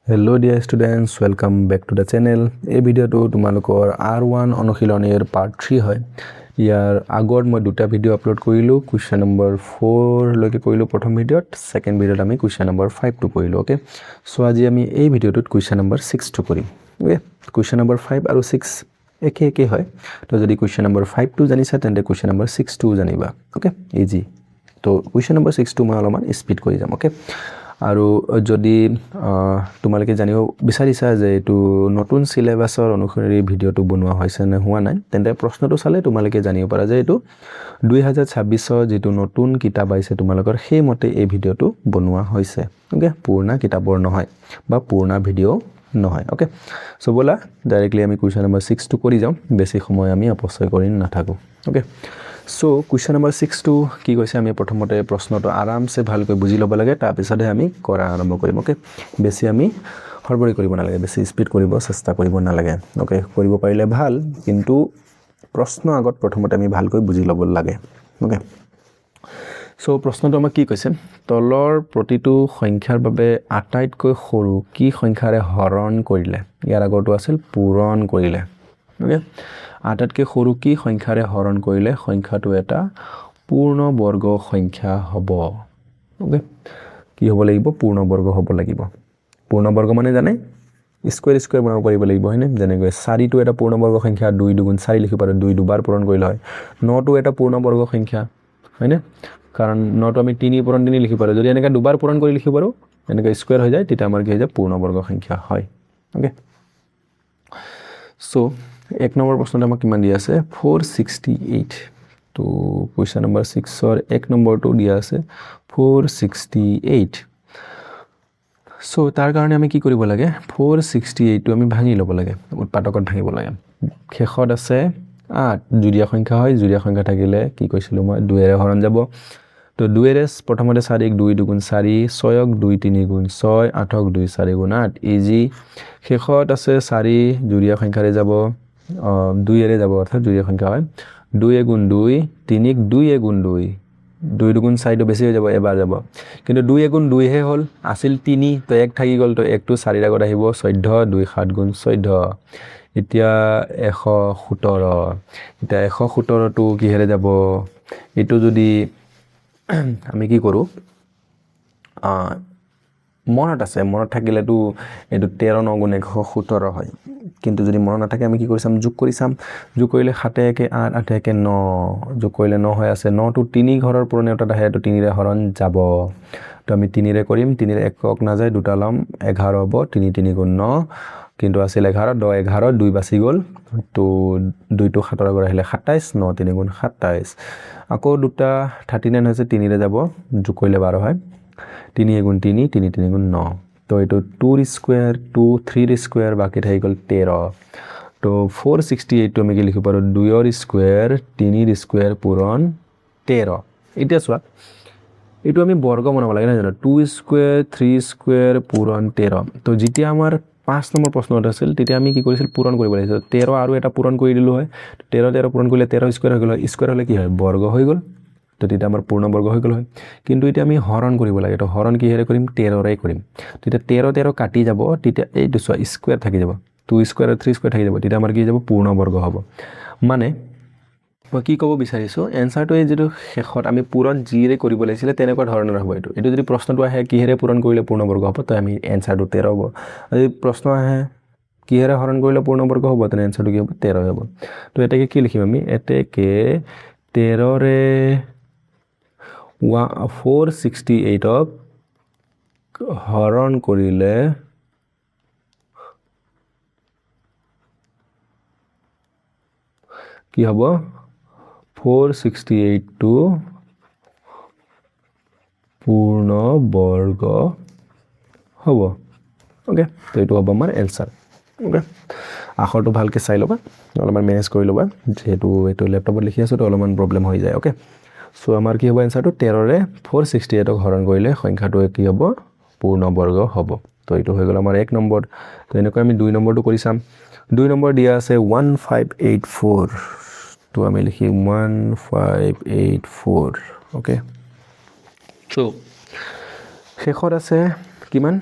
Hello dear students, welcome back to the channel. এই ভিডিওটো তোমালোকৰ R1 অনুশীলনীৰ পাৰ্ট 3 হয়। ইয়াৰ আগত মই দুটা ভিডিও আপলোড কৰিলো। কোৱেশ্চন নম্বৰ 4 লৈকে কৰিলো প্ৰথম ভিডিওত, সেকেন্ড ভিডিওত আমি কোৱেশ্চন নম্বৰ 5 টো কৰিলো। ওকে, সো আজি আমি এই ভিডিওটোত কোৱেশ্চন নম্বৰ 6 টো কৰিম। ওকে, কোৱেশ্চন নম্বৰ 5 আৰু 6 একে হয়। তো যদি কোৱেশ্চন নম্বৰ 5 টো জানিছা তেন্তে কোৱেশ্চন নম্বৰ 6 টো জানিবা। Okay, easy. তো কোৱেশ্চন নম্বৰ 6 টো মই অলপমান স্পিড কৰি যাম। ওকে, আৰু যদি তোমালোকে জানিব বিচাৰিছা যে এইটো নতুন সিলেবাসৰ অনুসৰি ভিডিওটো বনোৱা হৈছে নে হোৱা নাই, তেন্তে প্ৰশ্নটো চালে তোমালোকে জানিব পাৰা যে এইটো 2026 যেটো নতুন কিতাপ আহিছে তোমালোকৰ সেই মতে এই ভিডিওটো বনোৱা হৈছে। ওকে, পূৰ্ণ কিতাপৰ নহয় বা পূৰ্ণ ভিডিও নহয়। ওকে, সো বলা ডাইৰেক্টলি আমি কোৱেশ্চন নম্বৰ 6 টো কৰি যাম, বেছি সময় আমি অপচয় কৰি নাথাকো। ওকে, সো কোৱেশ্চন নম্বৰ 6 টো কি কৈছে আমি প্ৰথমতে প্ৰশ্নটো আৰামসে ভালকৈ বুজি ল'ব লাগে, তাৰ পিছতে আমি কৰা আৰম্ভ কৰিম। ওকে, বেছি আমি হৰবৰি কৰিব নালাগে, বেছি স্পিড কৰিব চেষ্টা কৰিব নালাগে। ওকে, কৰিব পাৰিলে ভাল, কিন্তু প্ৰশ্ন আগত প্ৰথমতে আমি ভালকৈ বুজি ল'ব লাগে। ওকে, সো প্ৰশ্নটো আমাক কি কৈছে, তলৰ প্ৰতিটো সংখ্যাৰ বাবে আটাইতকৈ সৰু কি সংখ্যাৰে হৰণ কৰিলে, ইয়াৰ আগৰটো আছিল পূৰণ কৰিলে। ওকে, আটাইতকৈ সৰু কি সংখ্যাৰে হৰণ কৰিলে সংখ্যাটো এটা পূৰ্ণ বৰ্গ সংখ্যা হ'ব। ওকে, কি হ'ব লাগিব, পূৰ্ণ বৰ্গ হ'ব লাগিব। পূৰ্ণ বৰ্গ মানে জানে স্কয়াৰ বনাব পাৰিব লাগিব, হয়নে? যেনেকৈ 4 টো এটা পূৰ্ণ বৰ্গ সংখ্যা, 2 2 4 লিখিব পাৰো, 2 দুবাৰ পূৰণ কৰিলে হয়। 9 টো এটা পূৰ্ণ বৰ্গ সংখ্যা, হয়নে? কাৰণ 9 টো আমি 3 পূৰণ 3 লিখিব পাৰো, যদি এনেকা দুবাৰ পূৰণ কৰি লিখিব পাৰো এনেকা স্কয়াৰ হৈ যায়, তেতিয়া আমাৰ কি হৈ যায়, পূৰ্ণ বৰ্গ সংখ্যা হয়। ওকে, সো এক নম্বৰ প্ৰশ্নটো আমাক কিমান দিয়া আছে, 468। তো কোৱেশ্চন নম্বৰ 6 ৰ এক নম্বৰটো দিয়া আছে 468। সো তাৰ কাৰণে আমি কি কৰিব লাগে, 468 টো আমি ভাঙি ল'ব লাগে, উৎপাদকত ভাঙিব লাগে। শেষত আছে 8, জুৰীয়া সংখ্যা হয়, জুৰীয়া সংখ্যা থাকিলে কি কৈছিলো মই, 2 এৰে হৰণ যাব। তো 2 এৰে প্ৰথমতে 4 2 2 4, 6 2 3 6, 8 2 4 8, ইজি। শেষত আছে 4, জুৰীয়া সংখ্যাৰে যাব, 2 এৰে যাব, অৰ্থাৎ জুৰীয়া সংখ্যা হয়। 2 গুণ 2, 3 2 গুণ 2, 2 2 4 বেছি হৈ যাব, এবাৰ যাব। কিন্তু 2 গুণ 2 হে হ'ল, আছিল 3, তো 1 থাকি গ'ল, তো 1 টো 4 ৰ আগত আহিব, 14, 2 7 গুণ 14, এতিয়া 117। এতিয়া 117 টো কিহেৰে যাব, এইটো যদি আমি কি কৰো, মনত আছে, মনত থাকিলেতো এইটো 13 9 গুণ 117 হয়। কিন্তু যদি মনত নাথাকে আমি কি কৰি চাম, যোগ কৰি চাম। যোগ কৰিলে 7 1 8, 8 1 9, যোগ কৰিলে 9 হৈ আছে। 9 টো 3 ঘৰৰ পুৰণিয়াত আহে, তো 3 ৰে হৰণ যাব। তো আমি 3 ৰে কৰিম, 3 ৰে একক নাযায়, দুটা লম, 11 হ'ব, 3 3 গুণ 9, কিন্তু আছিল 11, 10 11, 2 বাচি গ'ল, তো 2 টো 7 ৰ আগত আহিলে 27, 9 3 গুণ 27। আকৌ দুটা 39 হৈছে, 3 ৰে যাব, যোগ কৰিলে 12 হয়, 3 গুণ 3, 3 3 গুণ 9, তো এইটো 2 ৰ স্কয়াৰ, 2 3 ৰ স্কয়াৰ, বাকি থাকি গ'ল 13। তো 468 টো আমি কি লিখিব পাৰো, 2 ৰ স্কয়াৰ, 3 ৰ স্কয়াৰ পূৰণ 13। এতিয়া চোৱা, এইটো আমি বৰ্গ বনাব লাগে না জানো, 2 স্কয়াৰ 3 স্কয়াৰ পূৰণ 13। তো যেতিয়া আমাৰ 5 নম্বৰ প্ৰশ্নটো আছিল, তেতিয়া আমি কি কৰিছিল, পূৰণ কৰিব লাগিছিল। 13 আৰু এটা পূৰণ কৰি দিলো হয়, 13 13 পূৰণ কৰিলে 13 স্কয়াৰ হৈ গ'ল, স্কয়াৰ হলে কি হয়, বৰ্গ হৈ গ'ল, তো তেতিয়া আমাৰ পূৰ্ণ বৰ্গ হৈ গ'ল হয়। কিন্তু এতিয়া আমি হৰণ কৰিব লাগে, তো হৰণ কিহেৰে কৰিম, 13 ৰে কৰিম। তেতিয়া 13 13 কাটি যাব, তেতিয়া এইটো চোৱা স্কয়াৰ থাকি যাব, 2 স্কয়াৰ 3 স্কয়াৰ থাকি যাব, তেতিয়া আমাৰ কি যাব, পূৰ্ণ বৰ্গ হ'ব। মানে মই কি ক'ব বিচাৰিছো, এনসাৰটো এই যেটো শেষত আমি পূৰণ জিৰে কৰিব লাগিছিল তেনেকুৱা ধৰণৰ হ'ব। এইটো যদি প্ৰশ্নটো আহে কিহেৰে পূৰণ কৰিলে পূৰ্ণ বৰ্গ হ'ব, তো আমি এনসাৰটো 13 হ'ব। যদি প্ৰশ্ন আহে কিহেৰে হৰণ কৰিলে পূৰ্ণ বৰ্গ হ'ব, তেনে এনসাৰটো কি হ'ব, 13 হ'ব। তো এটাকে কি লিখিম আমি, এটাকে 13 ৰে 468 ক হৰণ কৰিলে কি হ'ব, 468 টো পূৰ্ণ বৰ্গ হ'ব। ওকে, তো এইটো হ'ব আমাৰ এনসাৰ। ওকে, আখৰটো ভালকৈ চাই ল'বা, অলপমান মেনেজ কৰি ল'বা, যেহেতু এইটো লেপটপত লিখি আছো তো অলপমান প্ৰব্লেম হৈ যায়। ওকে, সো আমাৰ কি হ'ব এনসাৰটো, 13 ৰে 468 ক হৰণ কৰিলে সংখ্যাটো কি হ'ব, পূৰ্ণ বৰ্গ হ'ব। তো এইটো হৈ গ'ল আমাৰ 1 নম্বৰ। তো এনেকৈ আমি 2 নম্বৰটো কৰি চাম। 2 নম্বৰ দিয়া আছে 1584, তো আমি লিখিম 1584। ওকে, সো শেষত আছে কিমান,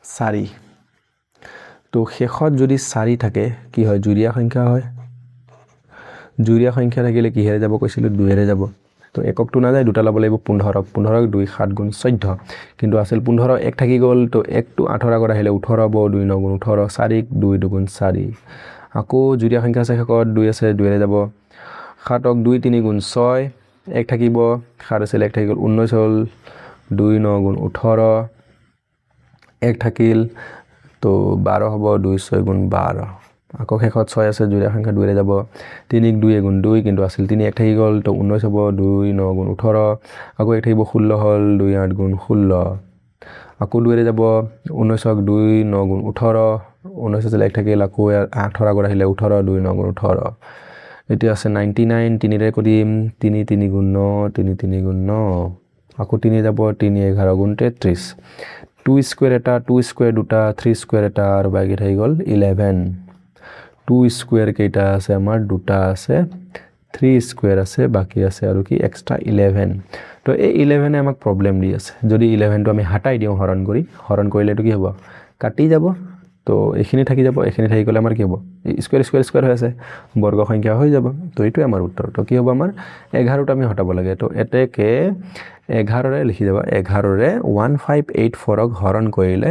4, তো শেষত যদি 4 থাকে কি হয় জুৰীয়া সংখ্যা হয় জুৰীয়া সংখ্যা থাকিলে কিহেৰে যাব কৈছিলো 2 এৰে যাব তো এককটো না যায় দুটা ল'ব লাগিব 15 15 2 7 গুণ 14 কিন্তু আছিল 15 এক থাকি গ'ল তো 1 টো 18 কৰা আহিলে 18 হ'ব 2 9 গুণ 18 4 2 2 4 আকৌ জুৰীয়া সংখ্যা আছে শেষত 2 আছে 2 এৰে যাব 7 2 3 গুণ 6 এক থাকিব 7 আছিল 1 থাকি গ'ল 19 হ'ল 2 9 গুণ 18 এক থাকিল তো 12 হ'ব 2 6 গুণ 12 আকৌ শেষত 6 আছে জুৰীয়া সংখ্যা 2 এৰে যাব 3 2 গুণ 2 কিন্তু আছিল 3 এক থাকি গ'ল তো 19 হ'ব 2 9 গুণ 18 আকৌ এক থাকিব 16 হ'ল 2 8 গুণ 16 আকৌ 2 এৰে যাব 19 2 9 গুণ 18 19 আছিল 1 থাকিল আকৌ 18 কৰা আহিলে 18 2 9 গুণ 18 এতিয়া আছে 99 3 ৰে কৰিম 3 3 গুণ 9 3 3 গুণ 9 আকৌ 3 যাব 3 11 গুণ 33 2 স্কয়ার এটা 2 স্কয়ার দুটা 3 স্কয়ার এটা আর বাকি থাকি গ'ল 11 2 স্কয়ার কেইটা আছে আমাৰ দুটা আছে 3 স্কয়াৰ আছে বাকি আছে আৰু কি এক্সট্ৰা 11 তো এই 11 এ আমাক প্ৰবলেম দি আছে যদি 11 টো আমি হটাই দিও হৰণ কৰিলে তো কি হ'ব কাটি যাব তো এখিনি থাকি যাব এখিনি থাকি গলে আমাৰ কি হ'ব স্কয়াৰ স্কয়াৰ স্কয়াৰ হৈ আছে বৰ্গ সংখ্যা হৈ যাব তো এইটো আমাৰ উত্তৰ তো কি হ'ব আমাৰ 11 টো আমি হটাব লাগে তো এতেকে 11 ৰে লিখি যাব 11 ৰে 1584 ক হৰণ কৰিলে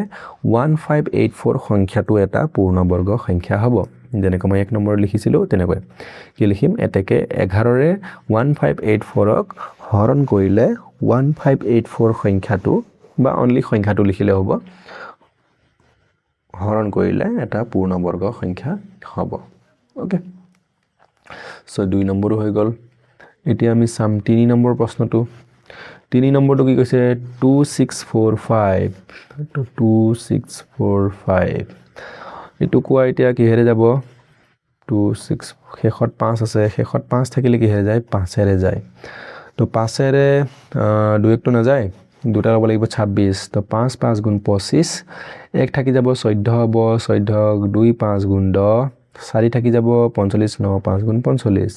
1584 সংখ্যাটো এটা পূৰ্ণবৰ্গ সংখ্যা হ'ব যেনেকৈ মই 1 নম্বৰ লিখিছিলো তেনেকৈ কি লিখিম এতেকে 11 ৰে 1584 ক হৰণ কৰিলে 1584 সংখ্যাটো বা অনলি সংখ্যাটো লিখিলে হ'ব হৰণ কৰিলে এটা পূৰ্ণবৰ্গ সংখ্যা হ'ব ওকে সো 2 নম্বৰ হৈ গ'ল এতিয়া আমি সাম 3 নম্বৰ প্ৰশ্নটো 3 নম্বৰটো কি কৈছে 2645 তো 2645 এটো কোৱা এতিয়া কিহেৰে যাব 26 শেষত 5 আছে শেষত 5 থাকিলে কিহেৰে যায় 5 এৰে যায় তো 5 এৰে 2 একটো না যায় দুটা ল'ব লাগিব 26 তো 5 5 গুণ 25 এক থাকি যাব 14 হ'ব 14 2 5 গুণ 10 4 থাকি যাব 45 9 5 গুণ 45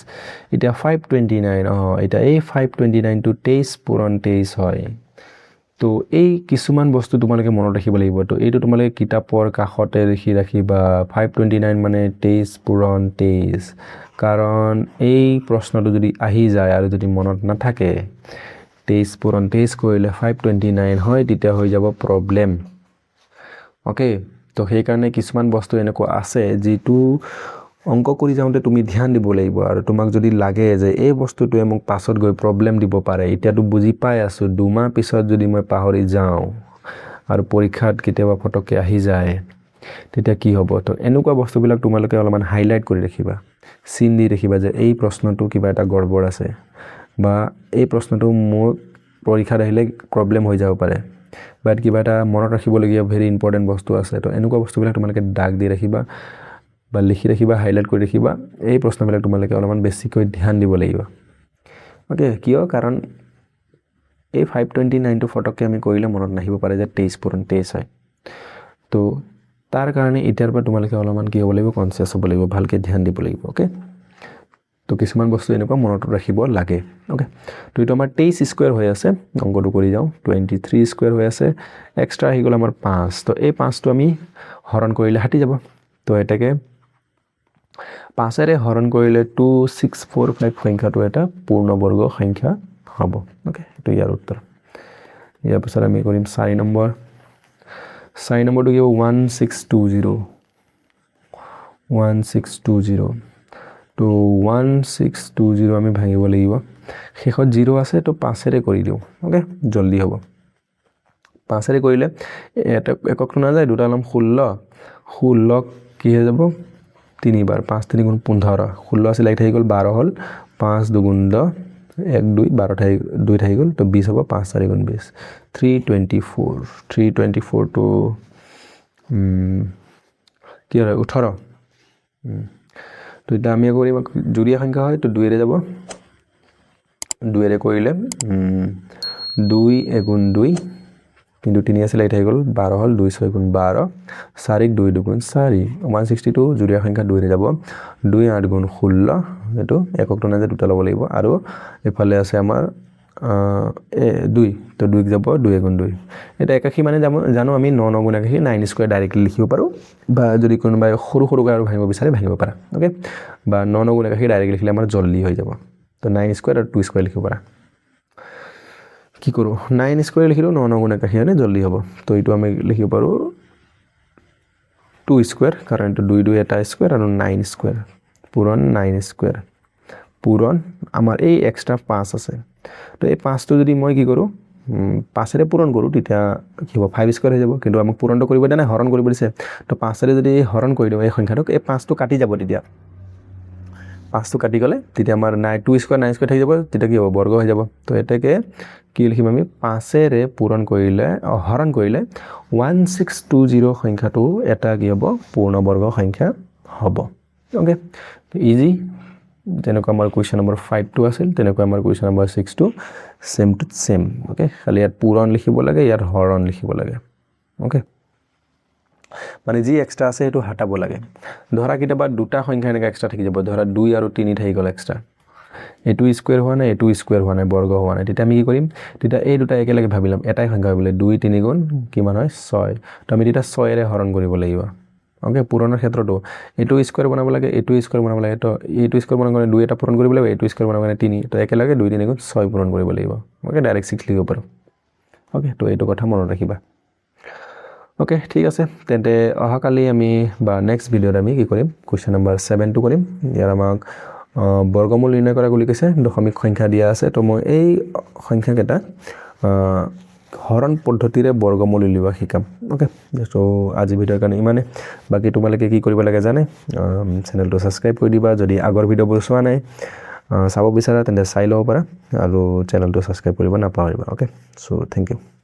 এটা 529 এটা এই 529 to 23 পূৰণ 23 হয় তো এই কিছুমান বস্তু তোমালোকে মনত ৰাখিব লাগিব তো এইটো তোমালোকে কিতাপৰ কাখতে লিখি ৰাখিবা 529 মানে 23 পূৰণ 23 কাৰণ এই প্ৰশ্নটো যদি আহি যায় আৰু যদি মনত নাথাকে 23 পূৰণ 23 কৰিলে 529 হয় তেতিয়া হৈ যাব প্ৰবলেম ওকে তো সেই কাৰণে কিছুমান বস্তু এনেকুৱা আছে যেটো অংক কৰি যাওঁতে তুমি ধ্যান দিব লাগিব আৰু তোমাক যদি লাগে যে এই বস্তুটোৱে মোক পাছত গৈ প্ৰবলেম দিব পাৰে এতিয়াটো বুজি পাই আছো দুমাহ পিছত যদি মই পাহৰি যাওঁ আৰু পৰীক্ষাত কেতিয়াবা ফটকে আহি যায় তেতিয়া কি হ'ব তো এনেকুৱা বস্তুবিলাক তোমালোকে অলপমান হাইলাইট কৰি ৰাখিবা চিন দি ৰাখিবা যে এই প্ৰশ্নটো কিবা এটা গড়বড় আছে বা এই প্ৰশ্নটো মোৰ পৰীক্ষাত আহিলে প্ৰবলেম হৈ যাব পাৰে বাট কিবা এটা মনত ৰাখিবলগীয়া ভেৰি ইম্পৰ্টেন্ট বস্তু আছে তো এনেকুৱা বস্তুবিলাক তোমালোকে দাগ দি ৰাখিবা বা লিখি ৰাখিবা হাইলাইট কৰি ৰাখিবা এই প্ৰশ্নবিলাক তোমালোকে অলপমান বেছিকৈ ধ্যান দিব লাগিব ওকে কিয় কাৰণ এই 529 টো ফটককে আমি কৰিলে মনত নাহিব পাৰে যে 23 পূৰণ 23 হয় তো তাৰ কাৰণে এতিয়াৰ পৰা তোমালোকে অলপমান কি হ'ব লাগিব কনসিয়াস হ'ব লাগিব ভালকে ধ্যান দিব লাগিব ওকে তো কিছুমান বস্তু এনেকুৱা মনত ৰাখিব লাগে ওকে তো এটা আমাৰ 23 স্কয়াৰ হৈ আছে অংকটো কৰি যাও 23 স্কয়াৰ হৈ আছে এক্সট্ৰা আহি গ'ল আমাৰ 5 তো এই 5 টো আমি হৰণ কৰিলে হাতি যাব তো এটাকে 5 এৰে হৰণ কৰিলে 2645 সংখ্যাটো এটা পূৰ্ণবৰ্গ সংখ্যা হ'ব ওকে তো ইয়াৰ উত্তৰ ইয়াৰ পিছত আমি কৰিম 4 নম্বৰ 4 নম্বৰটো কি 1620 তো 1620 আমি ভাঙিব লাগিব শেষত 0 আছে তো 5 এৰে কৰি দিও ওকে জলদি হ'ব 5 এৰে কৰিলে এটা এককটো না যায় দুটা লম 16 কি হৈ যাব 3 বাৰ 5 3 গুণ 15 16 আছে লাগি থাকি গ'ল 12 হ'ল 5 2 গুণ 10 1 2 12 থাকি 2 থাকি গ'ল তো 20 হ'ব 5 4 গুণ 20 324 to কি হয় 18 তো এটা আমি কৰিম জুৰীয়া সংখ্যা হয় তো 2 এৰে যাব 2 এৰে কৰিলে 2 গুণ 2 কিন্তু 3 আছে লাগি থাকি গ'ল 12 হ'ল 2 6 গুণ 12 4 2 2 গুণ 4 162 জুৰীয়া সংখ্যা 2 এৰে যাব 2 8 গুণ 16 এটো এককটো না যে দুটা ল'ব লাগিব আৰু এফালে আছে আমাৰ 2 তো 2 যাব 2 গুণ 2 এটা একাশী মানে জানো আমি 9 9 গুণ একাশী 9 স্কয়ার ডাইৰেক্টলি লিখিব পাৰো বা যদি কোনোবাই সৰু সৰুকৈ আৰু ভাঙিব বিচাৰে ভাঙিব পাৰা ওকে বা 9 9 গুণ একাশী ডাইৰেক্টলি লিখিলে আমাৰ জলদি হৈ যাব তো 9 স্কয়াৰ আৰু 2 স্কয়াৰ লিখিব পাৰা কি কৰো 9 স্কয়াৰ লিখিলো 9 9 গুণ একাশী মানে জলদি হ'ব তো এইটো আমি লিখিব পাৰো 2 স্কয়াৰ কাৰণ 2 2 এটা স্কয়াৰ আৰু 9 স্কয়াৰ পূৰণ 9 স্কয়াৰ পূৰণ আমাৰ এই এক্সট্ৰা 5 আছে তো এই 5 টো যদি মই কি কৰো 5 ৰে পূৰণ কৰো তেতিয়া কি হ'ব 5 স্কয়াৰ হৈ যাব কিন্তু আমাক পূৰণটো কৰিব দিয়া নাই হৰণ কৰিব দিছে তো 5 ৰে যদি হৰণ কৰি দিও এই সংখ্যাটোক এই 5 টো কাটি যাব তেতিয়া 5 টো কাটি গলে তেতিয়া আমাৰ 2 স্কয়াৰ 9 স্কয়াৰ থাকি যাব তেতিয়া কি হ'ব বৰ্গ হৈ যাব তো এটাকে কি লিখিম আমি 5 ৰে পূৰণ কৰিলে হৰণ কৰিলে 1620 সংখ্যাটো এটা কি হ'ব পূৰ্ণবৰ্গ সংখ্যা হ'ব ওকে ইজি যেনেকৈ আমাৰ কোৱেশ্চন নম্বৰ 5 টো আছিল তেনেকৈ আমাৰ কোৱেশ্চন নম্বৰ 6 টো সেম টু সেম ওকে খালি ইয়াত পূৰণ লিখিব লাগে ইয়াত হৰণ লিখিব লাগে ওকে মানে যি এক্সট্ৰা আছে এটো হটাব লাগে ধৰা কিটাবা দুটা সংখ্যা এনেকা এক্সট্ৰা থাকি যাব ধৰা 2 আৰু 3 থাকি গল এক্সট্ৰা এটো স্কয়াৰ হোৱা নাই এটো স্কয়াৰ হোৱা নাই বৰ্গ হোৱা নাই তেতিয়া আমি কি কৰিম তেতিয়া এই দুটা একেলগে ভাবিলাম এটাই সংখ্যা ভাবিলে 2 3 গুণ কিমান হয় 6 তো আমি তেতিয়া 6 ৰে হৰণ কৰিব লাগিব ওকে পূৰণৰ ক্ষেত্ৰটো এটো স্কয়াৰ বনাব লাগে এটো স্কয়াৰ বনাব লাগে তো এটো স্কয়াৰ বনাব কাৰণে 2 এটা পূৰণ কৰিব লাগিব এটো স্কয়াৰ বনাব কাৰণে 3 তো একেলগে 2 3 গুণ 6 পূৰণ কৰিব লাগিব ওকে ডাইৰেক্ট 6 লিখিব পাৰো ওকে তো এইটো কথা মনত ৰাখিবা ওকে ঠিক আছে তেন্তে অহাকালি আমি বা নেক্সট ভিডিওত আমি কি কৰিম কোৱেশ্চন নম্বৰ 7 টো কৰিম ইয়াৰ আমাক বৰ্গমূল নিৰ্ণয় কৰা বুলি কৈছে দশমিক সংখ্যা দিয়া আছে তো মই এই সংখ্যা কেটা হৰণ পদ্ধতিৰে বৰ্গমূল উলিওৱা শিকাম ওকে সো আজি ভিডিওৰ কাৰণে ইমানে বাকি তোমালোকে কি কৰিব লাগে জানে চেনেলটো সাবস্ক্ৰাইব কৰি দিবা যদি আগৰ ভিডিওবোৰ চোৱা নাই চাব বিচাৰা তেন্তে চাই লব পাৰা আৰু চেনেলটো সাবস্ক্ৰাইব কৰিব নাপাহৰিবা ওকে সো থ্যাংক ইউ